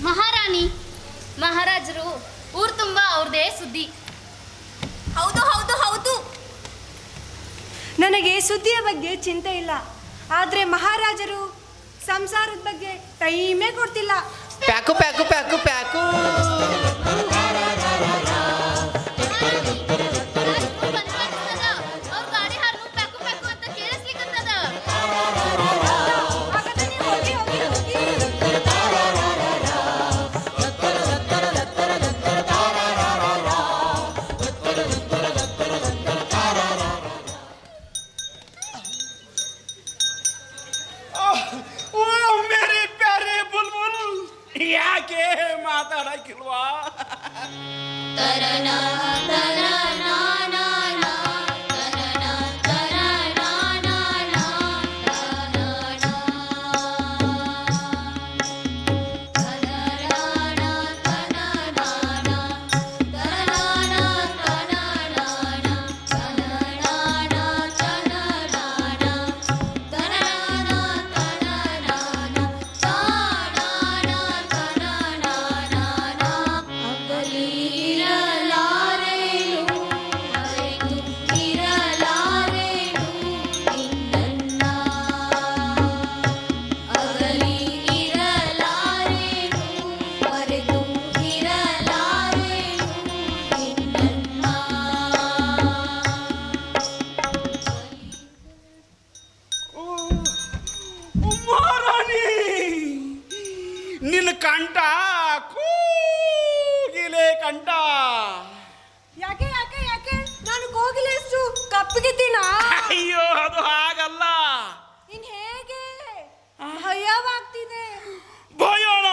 ಮಹಾರಾಣಿ ಮಹಾರಾಜರು ಊರು ತುಂಬ ಅವ್ರದೇ ಸುದ್ದಿ. ಹೌದು ಹೌದು ಹೌದು. ನನಗೆ ಸುದ್ದಿಯ ಬಗ್ಗೆ ಚಿಂತೆ ಇಲ್ಲ, ಆದರೆ ಮಹಾರಾಜರು ಸಂಸಾರದ ಬಗ್ಗೆ ಟೈಮೇ ಕೊಡ್ತಿಲ್ಲ. Pack pack pack pack. ಯಾಕೆ ಮಾತಾಡಕ್ಕಿಲ್ವಾ? ನಿನ್ನ ಕಂಠ ಕೂಗಿಲೆ ಕಂಠ. ಯಾಕೆ ಯಾಕೆ ಯಾಕೆ ನಾನು ಕೋಗಿಲೆಷ್ಟು ಕಪ್ಪಗಿದ್ದೀನಾ? ಅಯ್ಯೋ, ಅದು ಹಾಗಲ್ಲ. ಇನ್ ಹೇಗೆ ಭಯವಾಗ್ತಿದೆ. ಭಯನ?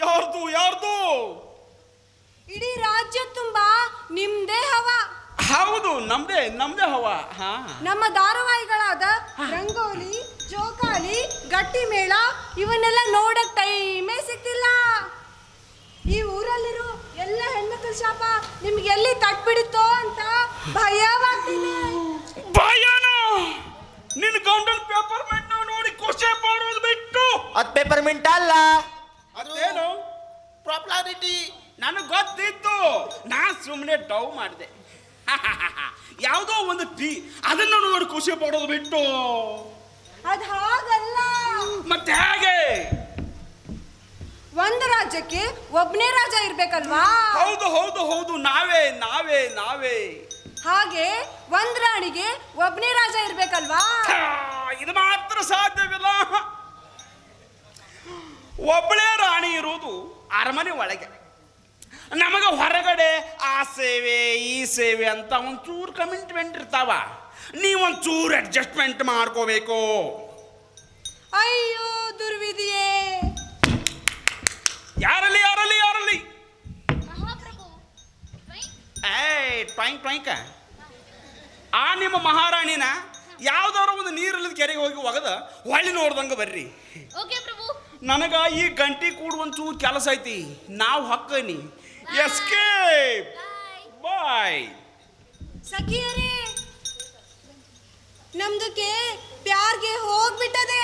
ಯಾರ್ದು ಯಾರ್ದು? ಇಡೀ ರಾಜ್ಯ ತುಂಬಾ ನಿಮ್ದೇ ಹವಾ. ಹೌದು, ನಮ್ದೇ ಹವಾ. ನಮ್ಮ ಧಾರಾವಾಹಿಗಳಾದ ರಂಗೋಲಿ, ಜೋಕಾಲಿ, ಗಟ್ಟಿ ಮೇಳ ಇವನ್ನೆಲ್ಲ ನೋಡಕ್ ಟೈಮೇ ಸಿಗ್ತಿಲ್ಲ. ಈ ಊರಲ್ಲಿರೋ ಎಲ್ಲ ಹೆಣ್ಮಕ್ಳ ಶಾಪ ನಿಮ್ಗೆ ಎಲ್ಲಿ ತಟ್ಬಿಡುತ್ತೋ ಅಂತ ಭಯವಾಗ್ತಿದೆ. ಭಯನ? ನಿನ್ನ ಗಂಡನ ಪೇಪರ್ ಮೆಂಟ್ ನೋಡಿ ಖುಷಿ ಪಡೋದು ಬಿಟ್ಟು. ಅದು ಪೇಪರ್ ಮಿಂಟ್ ಅಲ್ಲ, ಅದೇನು ಪಾಪ್ಯುಲಾರಿಟಿ ನನಗೆ ಗೊತ್ತಿತ್ತು. ನಾನು ಸುಮ್ಮನೆ ಡೌ ಮಾಡಿದೆ. ಯಾವುದೋ ಒಂದು ಟೀ ಅದನ್ನು ನೋಡಿ ಖುಷಿ ಪಡೋದು ಬಿಟ್ಟು. ಅದ್ ಹಾಗಲ್ಲ. ಮತ್ತೆ ಹೇಗೆ? ಒಂದು ರಾಜ್ಯಕ್ಕೆ ಒಬ್ನೇ ರಾಜ ಇರ್ಬೇಕಲ್ವಾ? ಹೌದು ಹೌದು ಹೌದು, ನಾವೇ ನಾವೇ ನಾವೇ. ಹಾಗೆ ಒಂದ್ ರಾಣಿಗೆ ಒಬ್ನೇ ರಾಜ ಇರ್ಬೇಕಲ್ವಾ? ಇದು ಮಾತ್ರ ಸಾಧ್ಯವಿಲ್ಲ. ಒಬ್ಬಳೇ ರಾಣಿ ಇರುವುದು ಅರಮನೆ ಒಳಗೆ. ನಮಗೆ ಹೊರಗಡೆ ಆ ಸೇವೆ ಈ ಸೇವೆ ಅಂತ ಒಂಚೂರು ಕಮಿಟ್ಮೆಂಟ್ ಇರ್ತಾವ. ನೀವೊಂಚೂರು ಅಡ್ಜಸ್ಟ್ಮೆಂಟ್ ಮಾಡ್ಕೋಬೇಕು. ಅಯ್ಯೋ ದುರ್ವಿಧಿಯೇ. ಯಾರಲ್ಲಿ ಯಾರಲ್ಲಿ ಯಾರಲ್ಲಿ? ಮಹಾಪ್ರಭು ಟ್ವಾಯಿಂಕ್ ಟ್ವಾಯಿಂಕ ಆ ನಿಮ್ಮ ಮಹಾರಾಣಿನ ಯಾವ್ದಾದ್ರು ಒಂದು ನೀರಿಲ್ಲದ ಕೆರೆಗೆ ಹೋಗಿ ಒಗದ ಹೊಳ್ಳಿ ನೋಡ್ದಂಗೆ ಬರ್ರಿ. ಓಕೆ ಪ್ರಭು. ನನಗ ಈ ಗಂಟಿ ಕೂಡ ಒಂಚೂರು ಕೆಲಸ ಐತಿ. ನಾವು ಹೊಕ್ಕನಿ. ಎಸ್ಕೇಪ್. ಬಾಯ್. ಸಖಿಯರೇ, ನಮ್ದಕ್ಕೆ ಪ್ಯಾರ್ಗೆ ಹೋಗ್ಬಿಟ್ಟದೆ.